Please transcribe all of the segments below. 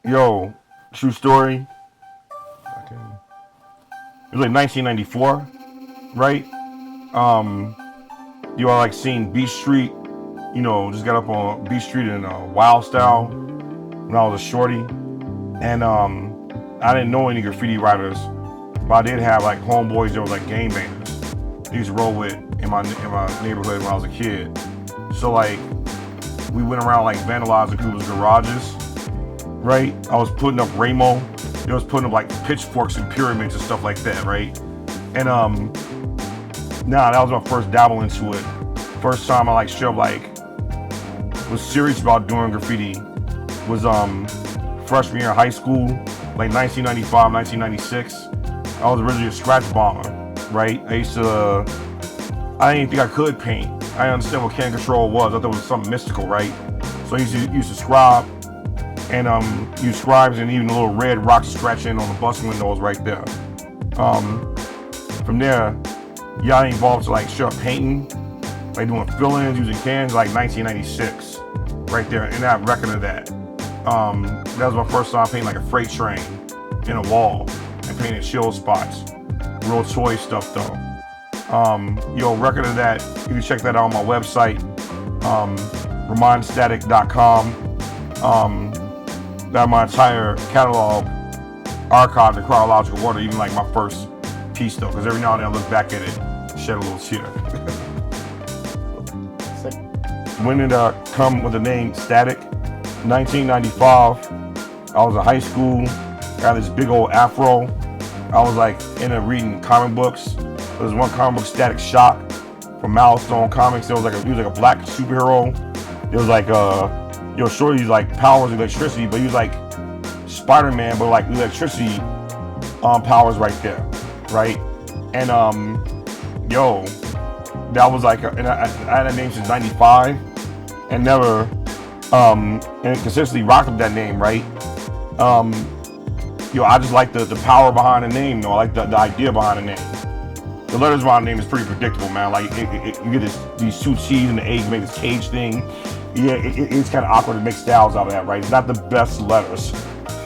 Yo, true story. It was like 1994, right? Um, you all like seeing Beach Street. Just got up on Beach Street in Wild Style when I was a shorty, and I didn't know any graffiti writers, but I did have like homeboys that were like gang bangers. They used to roll with in my neighborhood when I was a kid. So like we went around like vandalizing people's garages, right? I was putting up Ramo. They was putting up like pitchforks and pyramids and stuff like that, right? And that was my first dabble into it. First time I like straight up like was serious about doing graffiti was freshman year of high school, like 1995, 1996. I was originally a scratch bomber, right? I didn't even think I could paint. I didn't understand what can control was. I thought it was something mystical, right? So I used to scribe, and use scribes and even the little red rocks scratching on the bus windows right there. From there, I involved to like straight up painting, like doing fill-ins using cans, like 1996, right there, and I have record of that. That was my first time painting like a freight train in a wall and painting chill spots. Real toy stuff though. Record of that, you can check that out on my website, remindstatic.com. That my entire catalog archived in chronological order, even like my first piece though, because every now and then I look back at it, shed a little tear. When did I come with the name Statik? 1995. I was in high school, got this big old afro. I was like into reading comic books. There was one comic book, Static Shock, from Milestone Comics. He was like a black superhero. It was like shorty like powers of electricity, but he was like Spider-Man, but like electricity powers right there, right? And that was like, and I had that name since '95, and never and consistently rocked with that name, right? I just like the power behind the name, though. I like the idea behind the name. The letters behind the name is pretty predictable, man. Like you get these two T's and the A, you make this cage thing. Yeah, it's kind of awkward to make styles out of that, right? It's not the best letters,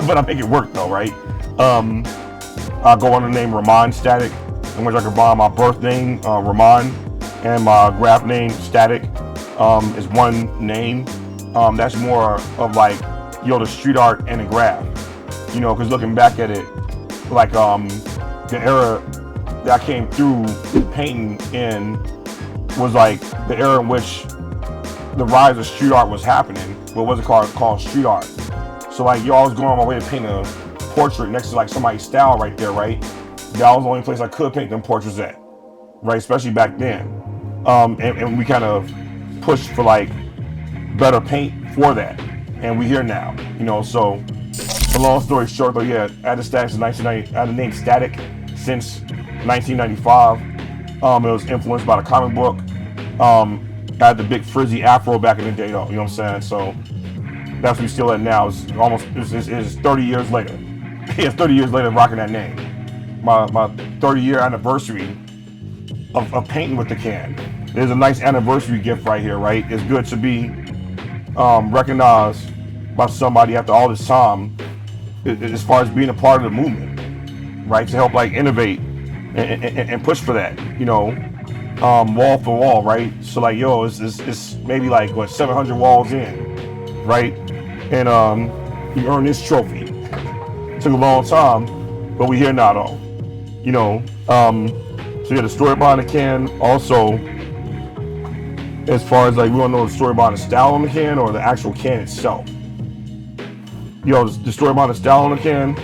but I make it work though, right? I go under the name Ramon Static, in which I combine my birth name, Ramon, and my graph name, Static, is one name. That's more of like, the street art and the graph, because looking back at it, like the era that I came through painting in was like the era in which the rise of street art was happening. What was it called street art? So like, I was going on my way to paint a portrait next to like somebody's style right there, right? That was the only place I could paint them portraits at, right? Especially back then. And we kind of pushed for like better paint for that. And we here now, so the long story short though, yeah, I had the Static since 1990, I had the name Static since 1995. It was influenced by the comic book. I had the big frizzy afro back in the day though, you know what I'm saying? So that's what we still at now. It's 30 years later. Yeah, 30 years later rocking that name. My 30-year anniversary of painting with the can. There's a nice anniversary gift right here, right? It's good to be recognized by somebody after all this time as far as being a part of the movement, right? To help like innovate and push for that, wall for wall, right? So like, it's maybe like what 700 walls in, right? And you earned this trophy. Took a long time, but we here now though, So yeah, the story behind the can. Also, as far as like, we want to know the story behind the style on the can or the actual can itself. The story behind the style on the can.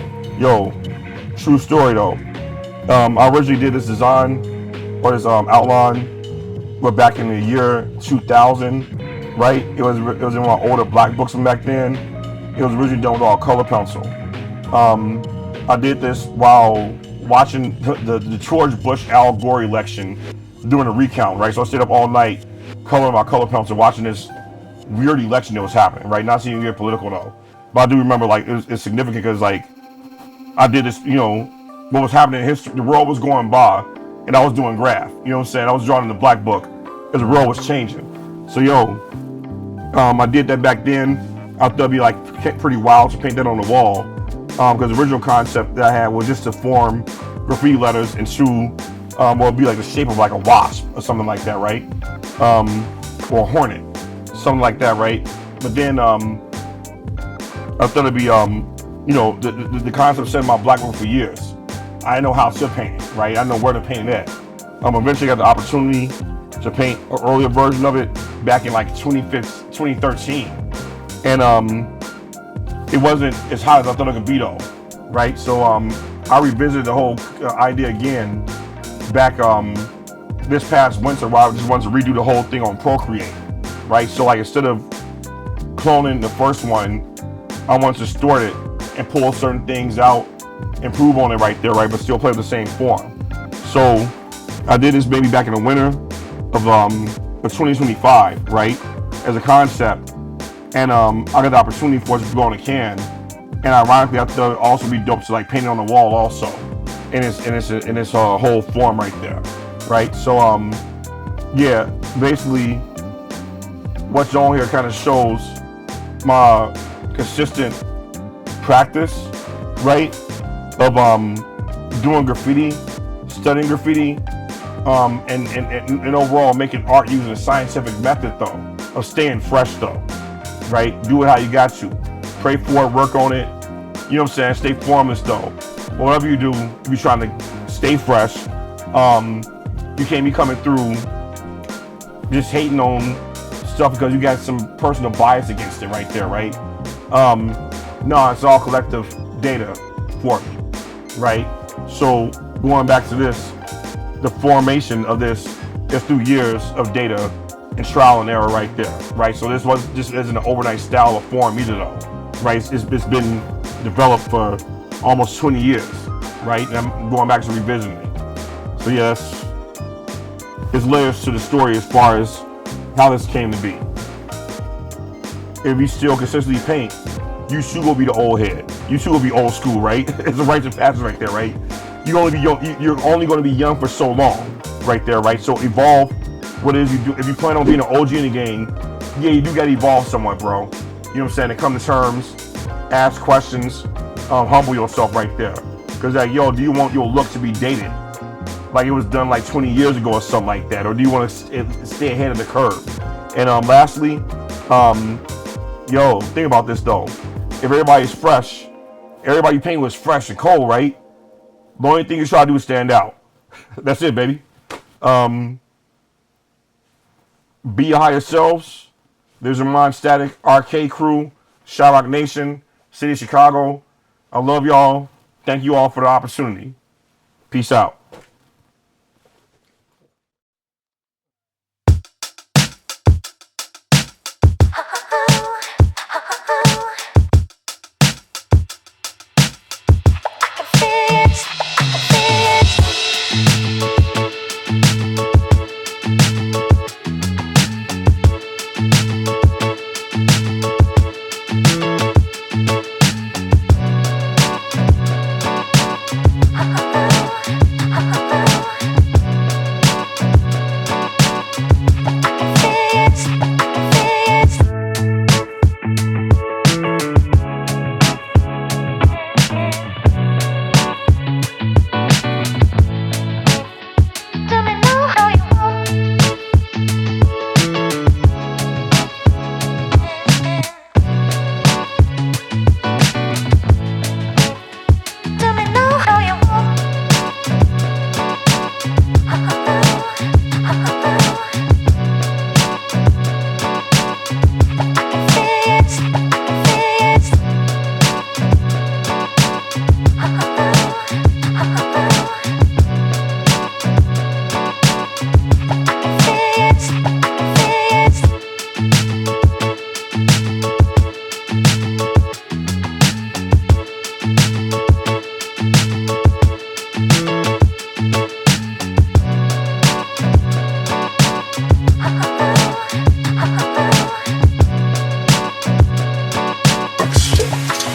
True story though. I originally did this design or this outline, but back in the year 2000, right? It was in one of my older black books from back then. It was originally done with all color pencil. I did this while watching the George Bush Al Gore election during a recount, right? So I stayed up all night coloring my color pencil, watching this weird election that was happening, right? Not seeing it political though, but I do remember like it's significant because like I did this, what was happening in history, the world was going by, and I was doing graph, you know what I'm saying? I was drawing in the black book because the world was changing. So I did that back then. I thought it'd be like pretty wild to paint that on the wall. Because the original concept that I had was just to form graffiti letters into, well, it'd be like the shape of like a wasp or something like that, right? Or a hornet, something like that, right? But then I thought it'd be, you know, the concept set in my black book for years. I didn't know how to paint it, right? I know where to paint it at. Eventually got the opportunity to paint an earlier version of it back in like 2013. And it wasn't as hot as I thought it could be though, right? So I revisited the whole idea again back this past winter where I just wanted to redo the whole thing on Procreate, right? So like instead of cloning the first one, I wanted to store it and pull certain things out, improve on it right there, right? But still play with the same form. So I did this maybe back in the winter of 2025, right? As a concept. And I got the opportunity for us to go on a can, and ironically, I thought it'd also be dope to like paint it on the wall also, in its whole form right there, right? So yeah, basically, what's on here kind of shows my consistent practice, right, of doing graffiti, studying graffiti, and overall making art using a scientific method though, of staying fresh though. Right? Do it how you got to. Pray for it, work on it. You know what I'm saying? Stay formless though. Whatever you do, you be trying to stay fresh. You can't be coming through just hating on stuff because you got some personal bias against it right there, right? No, it's all collective data for me, right? So going back to this, the formation of this is through years of data and trial and error right there, right? So this isn't an overnight style of form either though, right? It's been developed for almost 20 years, right? And I'm going back to revisiting it. So yes, there's layers to the story as far as how this came to be. If you still consistently paint, you too will be the old head. You too will be old school, right? It's a rite of passage right there, right? You're only going to be young for so long, right there, right? So evolve. What it is you do, if you plan on being an OG in the game, yeah, you do gotta evolve somewhat, bro. You know what I'm saying? To come to terms, ask questions, humble yourself right there. Cause like, yo, do you want your look to be dated? Like it was done like 20 years ago or something like that? Or do you want to stay ahead of the curve? And lastly, yo, think about this though. If everybody's fresh, everybody painting was fresh and cold, right? The only thing you try to do is stand out. That's it, baby. Be your higher selves. There's your mind Statik, Arcade Crew, Shot Rock Nation, City of Chicago. I love y'all. Thank you all for the opportunity. Peace out.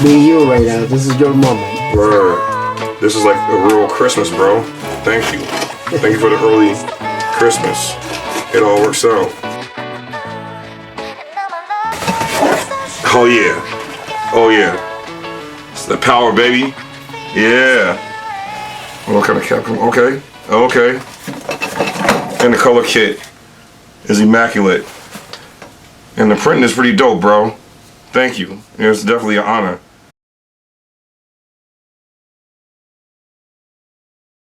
Be you right now. This is your moment. Word. This is like a real Christmas, bro. Thank you. Thank you for the early Christmas. It all works out. Oh yeah. Oh yeah. It's the power, baby. Yeah. What kind of cap? Okay. Okay. And the color kit is immaculate. And the printing is pretty dope, bro. Thank you. It's definitely an honor.